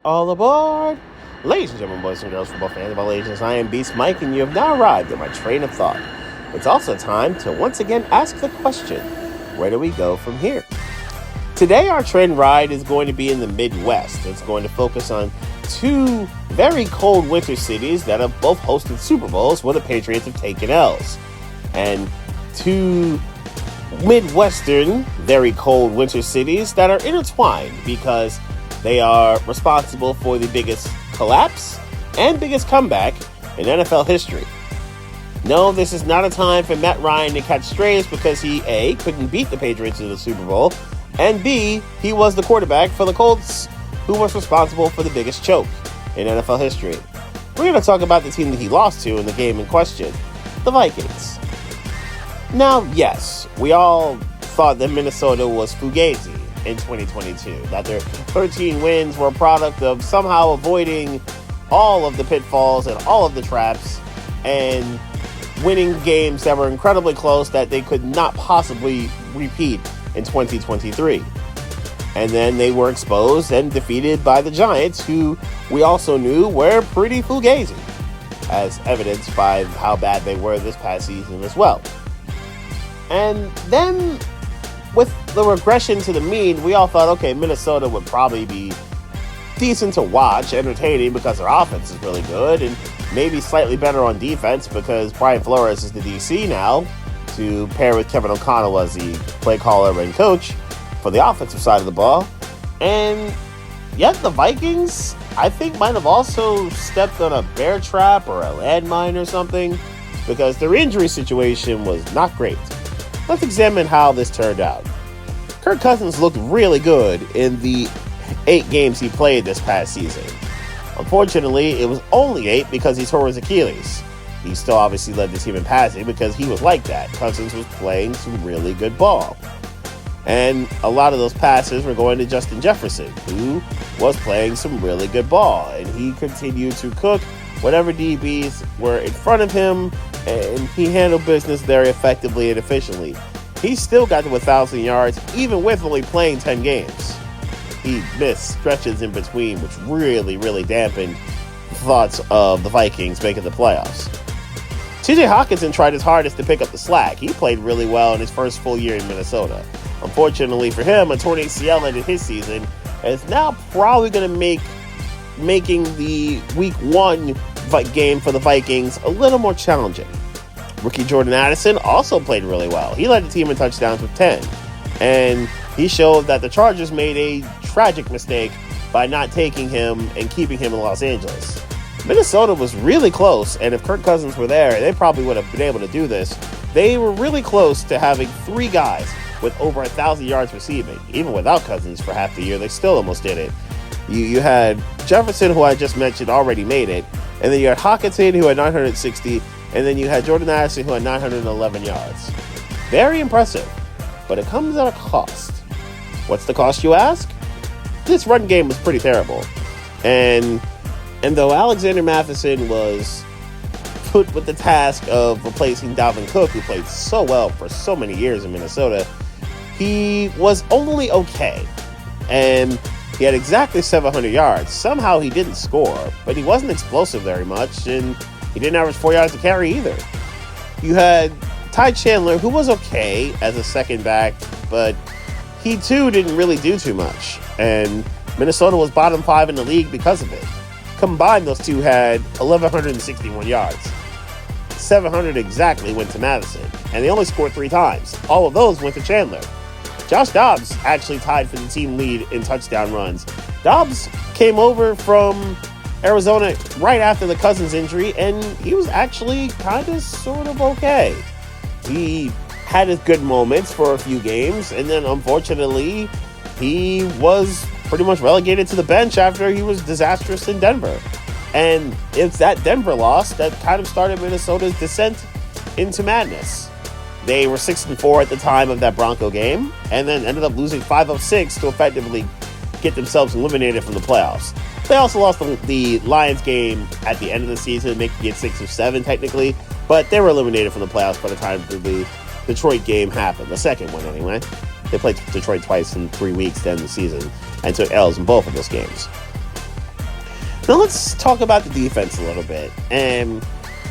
All aboard! Ladies and gentlemen, boys and girls, football fans of all ages, I am Beast Mike, and you have now arrived at my train of thought. It's also time to once again ask the question, where do we go from here? Today, our train ride is going to be in the Midwest. It's going to focus on two very cold winter cities that have both hosted Super Bowls where the Patriots have taken L's. And two Midwestern, very cold winter cities that are intertwined because they are responsible for the biggest collapse and biggest comeback in NFL history. No, this is not a time for Matt Ryan to catch strays because he, A, couldn't beat the Patriots in the Super Bowl, and B, he was the quarterback for the Colts, who was responsible for the biggest choke in NFL history. We're going to talk about the team that he lost to in the game in question, the Vikings. Now, yes, we all thought that Minnesota was fugazi in 2022, that their 13 wins were a product of somehow avoiding all of the pitfalls and all of the traps and winning games that were incredibly close that they could not possibly repeat in 2023. And then they were exposed and defeated by the Giants, who we also knew were pretty fugazi, as evidenced by how bad they were this past season as well. And then with the regression to the mean, we all thought, okay, Minnesota would probably be decent to watch, entertaining because their offense is really good, and maybe slightly better on defense because Brian Flores is the DC now, to pair with Kevin O'Connell as the play caller and coach for the offensive side of the ball. And yet the Vikings, I think, might have also stepped on a bear trap or a landmine or something because their injury situation was not great. Let's examine how this turned out. Kirk Cousins looked really good in the 8 games he played this past season. Unfortunately, it was only 8 because he tore his Achilles. He still obviously led the team in passing because he was like that. Cousins was playing some really good ball. And a lot of those passes were going to Justin Jefferson, who was playing some really good ball. And he continued to cook whatever DBs were in front of him, and he handled business very effectively and efficiently. He still got to 1,000 yards, even with only playing 10 games. He missed stretches in between, which really dampened thoughts of the Vikings making the playoffs. TJ Hawkinson tried his hardest to pick up the slack. He played really well in his first full year in Minnesota. Unfortunately for him, a torn ACL ended his season, and is now probably going to making the Week 1 game for the Vikings a little more challenging. Rookie Jordan Addison also played really well. He led the team in touchdowns with 10. And he showed that the Chargers made a tragic mistake by not taking him and keeping him in Los Angeles. Minnesota was really close, and if Kirk Cousins were there, they probably would have been able to do this. They were really close to having 3 guys with over 1,000 yards receiving. Even without Cousins for half the year, they still almost did it. You had Jefferson, who I just mentioned, already made it. And then you had Hawkinson, who had 960. And then you had Jordan Addison, who had 911 yards. Very impressive. But it comes at a cost. What's the cost, you ask? This run game was pretty terrible. And though Alexander Mattison was put with the task of replacing Dalvin Cook, who played so well for so many years in Minnesota, he was only okay. And he had exactly 700 yards. Somehow he didn't score, but he wasn't explosive very much, and he didn't average 4 yards to carry either. You had Ty Chandler, who was okay as a second back, but he too didn't really do too much. And Minnesota was bottom 5 in the league because of it. Combined, those two had 1,161 yards. 700 exactly went to Madison, and they only scored 3 times. All of those went to Chandler. Josh Dobbs actually tied for the team lead in touchdown runs. Dobbs came over from Arizona right after the Cousins injury, and he was actually kind of sort of okay. He had his good moments for a few games, and then unfortunately, he was pretty much relegated to the bench after he was disastrous in Denver. And it's that Denver loss that kind of started Minnesota's descent into madness. They were 6-4 at the time of that Bronco game, and then ended up losing 5 of 6 to effectively get themselves eliminated from the playoffs. They also lost the Lions game at the end of the season, making it 6 of 7 technically, but they were eliminated from the playoffs by the time the Detroit game happened, the second one anyway. They played Detroit twice in 3 weeks to end the season and took L's in both of those games. Now let's talk about the defense a little bit. And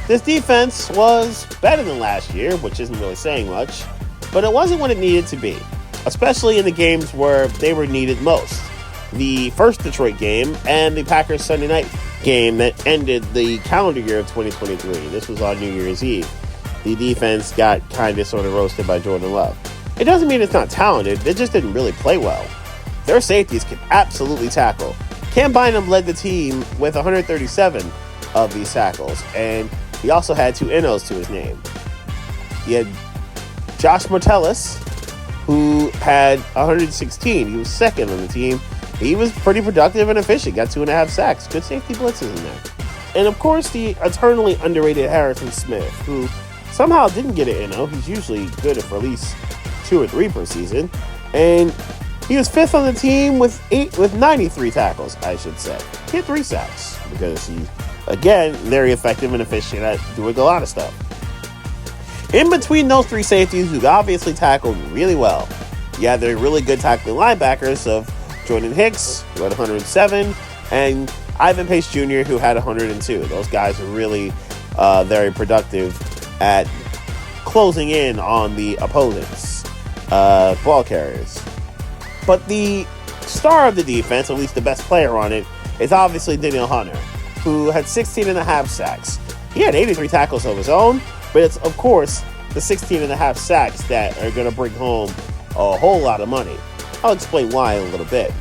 this defense was better than last year, which isn't really saying much, but it wasn't what it needed to be, especially in the games where they were needed most. The first Detroit game and the Packers Sunday night game that ended the calendar year of 2023. This was on New Year's Eve. The defense got kind of sort of roasted by Jordan Love. It doesn't mean it's not talented, they just didn't really play well. Their safeties can absolutely tackle. Cam Bynum led the team with 137 of these tackles, and he also had 2 NOs to his name. He had Josh Metellus, who had 116. He was second on the team. He was pretty productive and efficient, got 2.5 sacks. Good safety blitzes in there. And of course, the eternally underrated Harrison Smith, who somehow didn't get an NO. He's usually good for at least 2 or 3 per season. And he was 5th on the team with 93 tackles, I should say. He had 3 sacks because he's, again, very effective and efficient at doing a lot of stuff. In between those 3 safeties, who obviously tackled really well, you had the really good tackling linebackers of Jordan Hicks, who had 107, and Ivan Pace Jr., who had 102. Those guys were really very productive at closing in on the opponent's ball carriers. But the star of the defense, at least the best player on it, is obviously Danielle Hunter, who had 16.5 sacks. He had 83 tackles of his own, but it's, of course, the 16.5 sacks that are going to bring home a whole lot of money. I'll explain why in a little bit.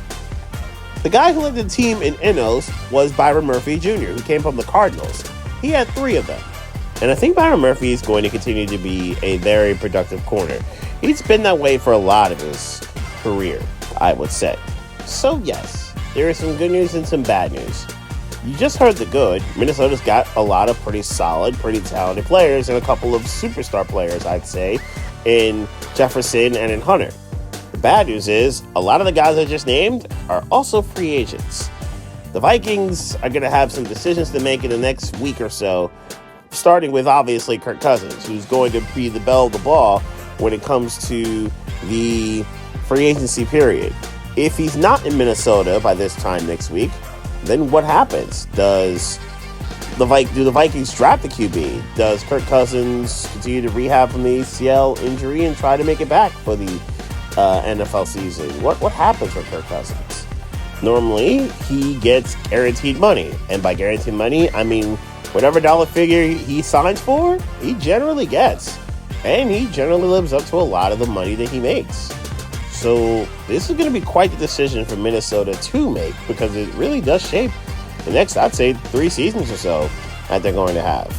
The guy who led the team in NOs was Byron Murphy Jr., who came from the Cardinals. He had 3 of them. And I think Byron Murphy is going to continue to be a very productive corner. He's been that way for a lot of his career, I would say. So yes, there is some good news and some bad news. You just heard the good. Minnesota's got a lot of pretty solid, pretty talented players and a couple of superstar players, I'd say, in Jefferson and in Hunter. The bad news is a lot of the guys I just named are also free agents. The Vikings are going to have some decisions to make in the next week or so, starting with obviously Kirk Cousins, who's going to be the belle of the ball when it comes to the free agency period. If he's not in Minnesota by this time next week, then what happens? Do the Vikings draft the QB? Does Kirk Cousins continue to rehab from the ACL injury and try to make it back for the NFL season? What happens with Kirk Cousins? Normally, he gets guaranteed money. And by guaranteed money, I mean whatever dollar figure he signs for, he generally gets. And he generally lives up to a lot of the money that he makes. So this is going to be quite the decision for Minnesota to make, because it really does shape the next, I'd say, 3 seasons or so that they're going to have.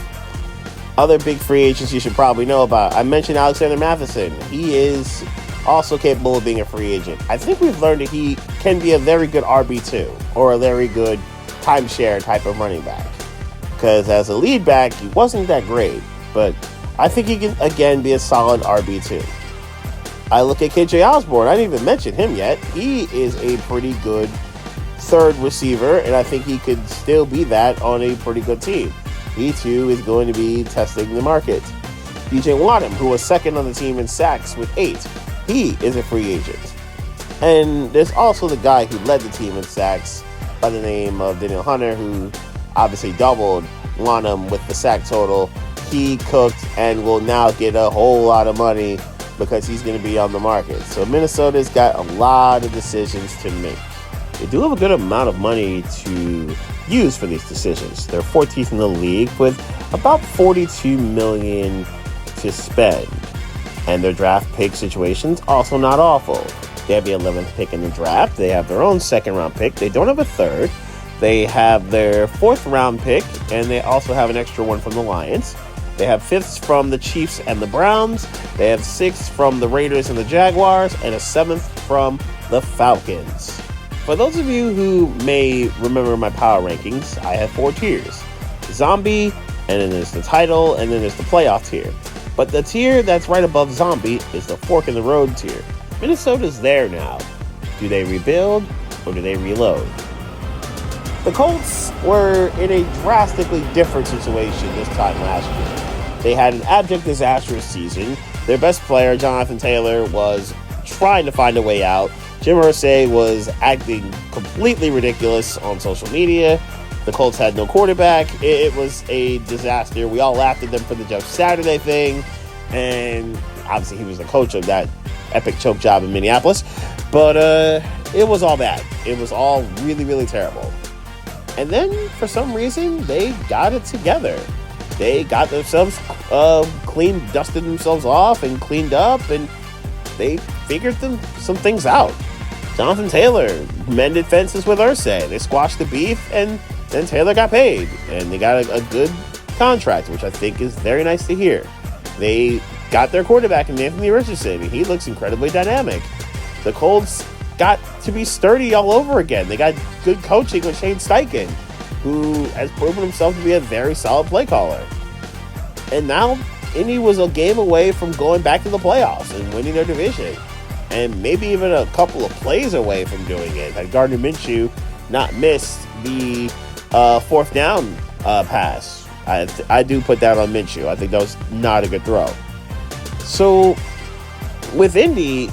Other big free agents you should probably know about. I mentioned Alexander Matheson. He is also capable of being a free agent. I think we've learned that he can be a very good RB2 or a very good timeshare type of running back. Because as a lead back, he wasn't that great, but I think he can, again, be a solid RB2. I look at KJ Osborne. I didn't even mention him yet. He is a pretty good third receiver, and I think he could still be that on a pretty good team. He, too, is going to be testing the market. DJ Wadham, who was second on the team in sacks with 8, he is a free agent. And there's also the guy who led the team in sacks by the name of Danielle Hunter, who obviously doubled Wadham with the sack total. He cooked and will now get a whole lot of money because he's going to be on the market. So Minnesota's got a lot of decisions to make. They do have a good amount of money to use for these decisions. They're 14th in the league with about $42 million to spend. And their draft pick situation's also not awful. They have the 11th pick in the draft. They have their own second-round pick. They don't have a third. They have their 4th-round pick, and they also have an extra one from the Lions. They have 5th from the Chiefs and the Browns. They have 6th from the Raiders and the Jaguars, and a 7th from the Falcons. For those of you who may remember my power rankings, I have 4 tiers. Zombie, and then there's the title, and then there's the playoff tier. But the tier that's right above Zombie is the fork in the road tier. Minnesota's there now. Do they rebuild, or do they reload? The Colts were in a drastically different situation this time last year. They had an abject disastrous season. Their best player, Jonathan Taylor, was trying to find a way out. Jim Irsay was acting completely ridiculous on social media. The Colts had no quarterback. It was a disaster. We all laughed at them for the Jeff Saturday thing. And obviously he was the coach of that epic choke job in Minneapolis. But it was all bad. It was all really, really terrible. And then, for some reason, they got it together. They got themselves dusted themselves off and cleaned up, and they figured some things out. Jonathan Taylor mended fences with Irsay. They squashed the beef, and then Taylor got paid. And they got a good contract, which I think is very nice to hear. They got their quarterback in Anthony Richardson, and he looks incredibly dynamic. The Colts got to be sturdy all over again. They got good coaching with Shane Steichen, who has proven himself to be a very solid play caller. And now Indy was a game away from going back to the playoffs and winning their division, and maybe even a couple of plays away from doing it. Had Gardner Minshew not missed the fourth down pass. I do put that on Minshew. I think that was not a good throw. So with Indy,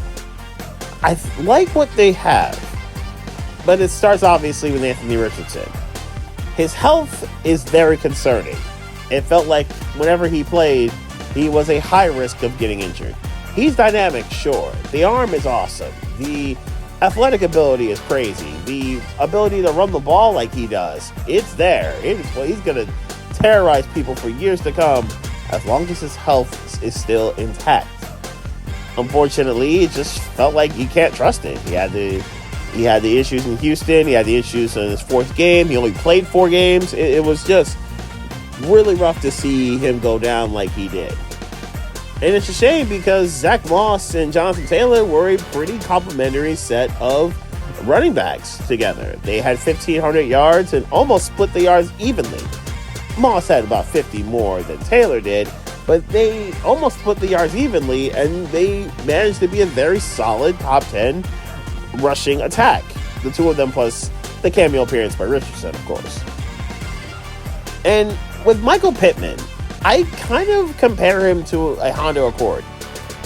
I like what they have, but it starts obviously with Anthony Richardson. His health is very concerning. It felt like whenever he played, he was a high risk of getting injured. He's dynamic, sure. The arm is awesome. The athletic ability is crazy. The ability to run the ball like he does, it's there. He's going to terrorize people for years to come as long as his health is still intact. Unfortunately, it just felt like you can't trust him. He had the issues in Houston. He had the issues in his fourth game. He only played 4 games. It was just really rough to see him go down like he did. And it's a shame because Zach Moss and Jonathan Taylor were a pretty complimentary set of running backs together. They had 1,500 yards and almost split the yards evenly. Moss had about 50 more than Taylor did, but they almost split the yards evenly, and they managed to be a very solid top 10 rushing attack. The two of them plus the cameo appearance by Richardson, of course. And with Michael Pittman, I kind of compare him to a Honda Accord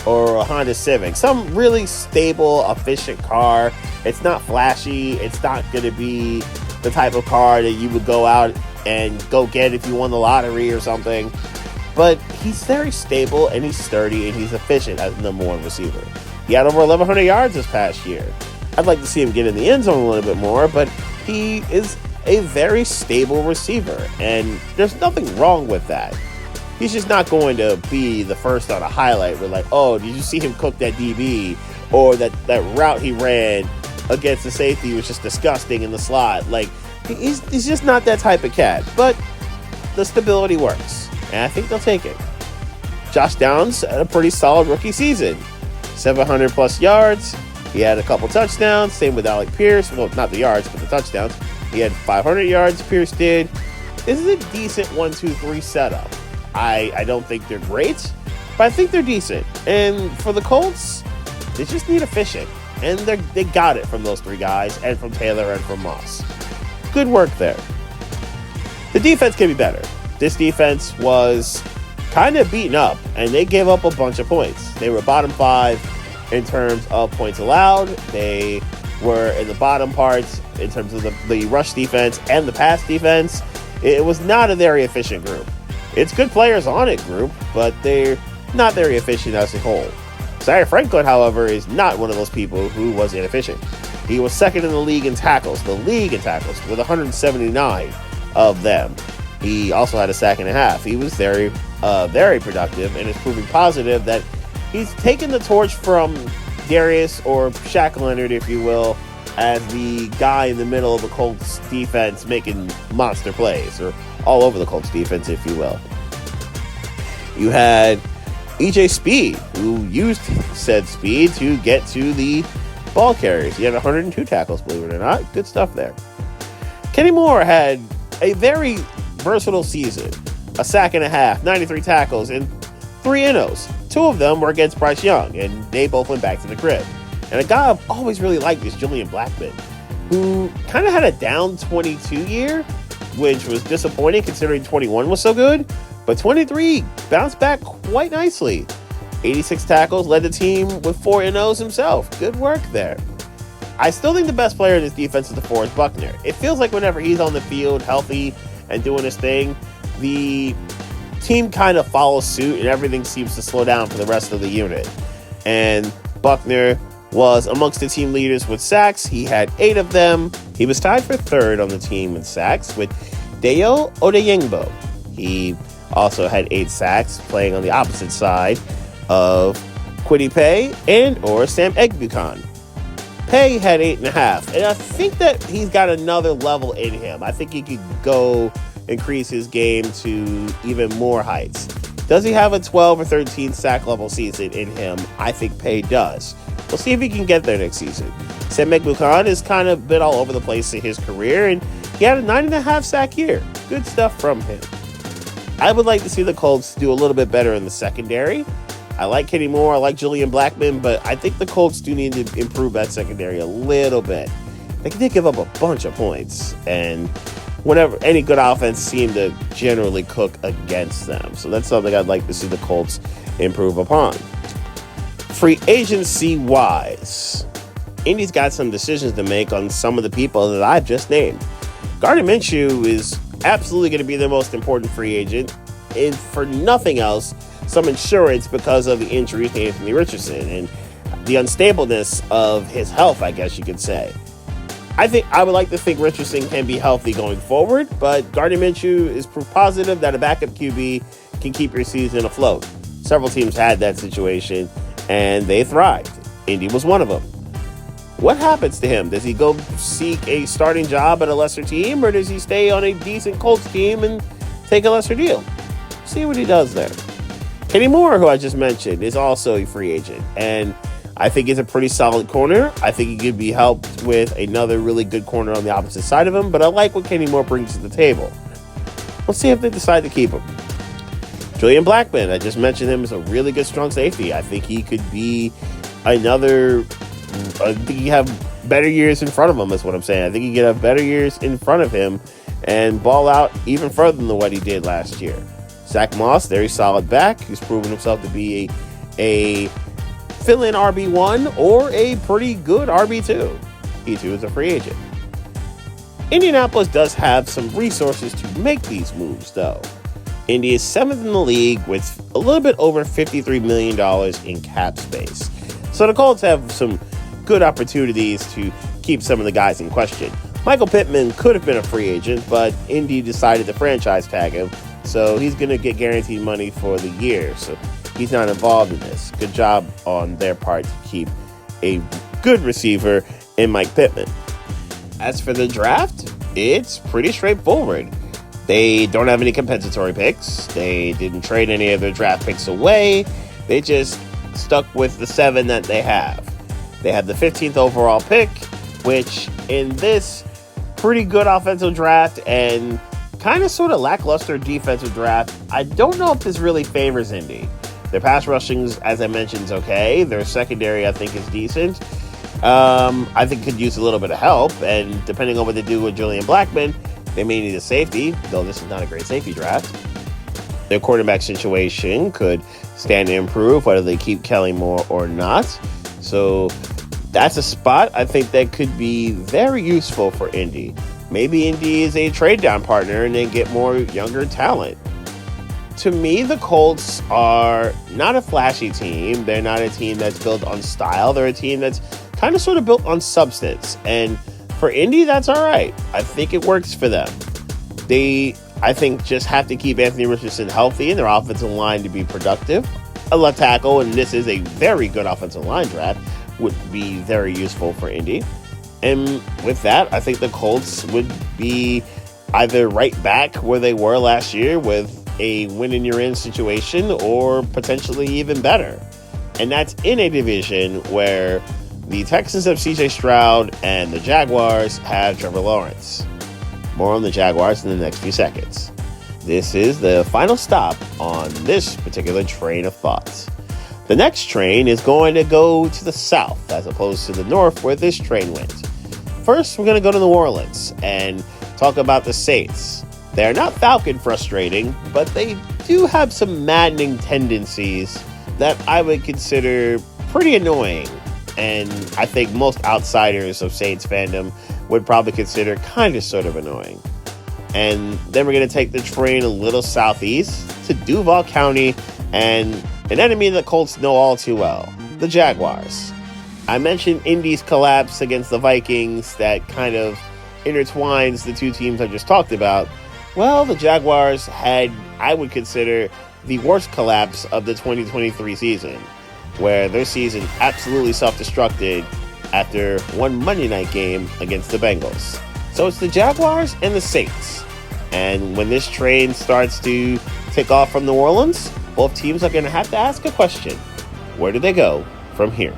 or a Honda Civic. Some really stable, efficient car. It's not flashy. It's not going to be the type of car that you would go out and go get if you won the lottery or something. But he's very stable, and he's sturdy, and he's efficient as the number 1 receiver. He had over 1,100 yards this past year. I'd like to see him get in the end zone a little bit more, but he is a very stable receiver, and there's nothing wrong with that. He's just not going to be the first on a highlight where like, oh, did you see him cook that DB? Or that route he ran against the safety was just disgusting in the slot. Like, he's just not that type of cat. But the stability works, and I think they'll take it. Josh Downs had a pretty solid rookie season. 700 plus yards. He had a couple touchdowns. Same with Alec Pierce. Well, not the yards, but the touchdowns. He had 500 yards, Pierce did. This is a decent 1-2-3 setup. I don't think they're great, but I think they're decent. And for the Colts, they just need efficient. And they got it from those 3 guys, and from Taylor and from Moss. Good work there. The defense can be better. This defense was kind of beaten up, and they gave up a bunch of points. They were bottom 5 in terms of points allowed. They were in the bottom parts in terms of the rush defense and the pass defense. It was not a very efficient group. It's good players on it group, but they're not very efficient as a whole. Zaire Franklin, however, is not one of those people who was inefficient. He was second in the league in tackles, with 179 of them. He also had a sack and a half. He was very productive, and is proving positive that he's taken the torch from Darius, or Shaq Leonard, if you will, as the guy in the middle of the Colts defense making monster plays, or all over the Colts defense, if you will. You had EJ Speed, who used said speed to get to the ball carriers. He had 102 tackles, believe it or not. Good stuff there. Kenny Moore had a very versatile season. A sack and a half, 93 tackles, and 3 NOs. 2 of them were against Bryce Young, and they both went back to the crib. And a guy I've always really liked is Julian Blackmon, who kind of had a down 22 year, which was disappointing considering 21 was so good. But 23 bounced back quite nicely. 86 tackles, led the team with 4 NOs himself. Good work there. I still think the best player in this defense is the forward Buckner. It feels like whenever he's on the field, healthy and doing his thing, the team kind of follows suit and everything seems to slow down for the rest of the unit. And Buckner was amongst the team leaders with sacks. He had 8 of them. He was tied for 3rd on the team in sacks with Dayo Odeyingbo. He also had 8 sacks, playing on the opposite side of Kwity Paye and or Sam Egbuka. Paye had 8.5, and I think that he's got another level in him. I think he could go increase his game to even more heights. Does he have a 12 or 13 sack level season in him? I think Paye does. We'll see if he can get there next season. Sam Egbuka has kind of been all over the place in his career, and he had a 9.5 sack year. Good stuff from him. I would like to see the Colts do a little bit better in the secondary. I like Kenny Moore, I like Julian Blackmon, but I think the Colts do need to improve that secondary a little bit. They did give up a bunch of points, and whenever any good offense seemed to generally cook against them. So that's something I'd like to see the Colts improve upon. Free agency-wise, Indy's got some decisions to make on some of the people that I've just named. Gardner Minshew is absolutely going to be the most important free agent, and for nothing else, some insurance because of the injury to Anthony Richardson and the unstableness of his health, I guess you could say. I would like to think Richardson can be healthy going forward, but Gardner Minshew is proof positive that a backup QB can keep your season afloat. Several teams had that situation, and they thrived. Indy was one of them. What happens to him? Does he go seek a starting job at a lesser team, or does he stay on a decent Colts team and take a lesser deal? See what he does there. Kenny Moore, who I just mentioned, is also a free agent, and I think he's a pretty solid corner. I think he could be helped with another really good corner on the opposite side of him, but I like what Kenny Moore brings to the table. We'll see if they decide to keep him. Julian Blackmon, I just mentioned him as a really good strong safety. I think he could be another... I think he have better years in front of him, is what I'm saying. I think he could have better years in front of him and ball out even further than what he did last year. Zach Moss, very solid back, who's proven himself to be a fill-in RB1 or a pretty good RB2. He too is a free agent. Indianapolis does have some resources to make these moves, though. Indy is 7th in the league with a little bit over $53 million in cap space. So the Colts have some good opportunities to keep some of the guys in question. Michael Pittman could have been a free agent, but Indy decided to franchise tag him, so he's going to get guaranteed money for the year. So he's not involved in this. Good job on their part to keep a good receiver in Mike Pittman. As for the draft, it's pretty straightforward. They don't have any compensatory picks. They didn't trade any of their draft picks away. They just stuck with the 7 that they have. They have the 15th overall pick, which in this pretty good offensive draft and kind of sort of lackluster defensive draft, I don't know if this really favors Indy. Their pass rushing, as I mentioned, is okay. Their secondary, I think, is decent. I think could use a little bit of help, and depending on what they do with Julian Blackmon, they may need a safety, though this is not a great safety draft. Their quarterback situation could stand to improve, whether they keep Kelly Moore or not. So that's a spot I think that could be very useful for Indy. Maybe Indy is a trade-down partner and they get more younger talent. To me, the Colts are not a flashy team. They're not a team that's built on style. They're a team that's kind of sort of built on substance. And for Indy, that's all right. I think it works for them. They, I think, just have to keep Anthony Richardson healthy and their offensive line to be productive. A left tackle, and this is a very good offensive line draft, would be very useful for Indy. And with that, I think the Colts would be either right back where they were last year with a win-and-you're-in situation, or potentially even better. And that's in a division where the Texans have C.J. Stroud and the Jaguars have Trevor Lawrence. More on the Jaguars in the next few seconds. This is the final stop on this particular train of thought. The next train is going to go to the south as opposed to the north where this train went. First, we're going to go to New Orleans and talk about the Saints. They're not Falcon frustrating, but they do have some maddening tendencies that I would consider pretty annoying. and I think most outsiders of Saints fandom would probably consider kind of sort of annoying. And then we're going to take the train a little southeast to Duval County and an enemy the Colts know all too well, the Jaguars. I mentioned Indy's collapse against the Vikings that kind of intertwines the two teams I just talked about. Well, the Jaguars had, I would consider, the worst collapse of the 2023 season, where their season absolutely self-destructed after one Monday night game against the Bengals. So it's the Jaguars and the Saints. And when this train starts to take off from New Orleans, both teams are going to have to ask a question. Where do they go from here?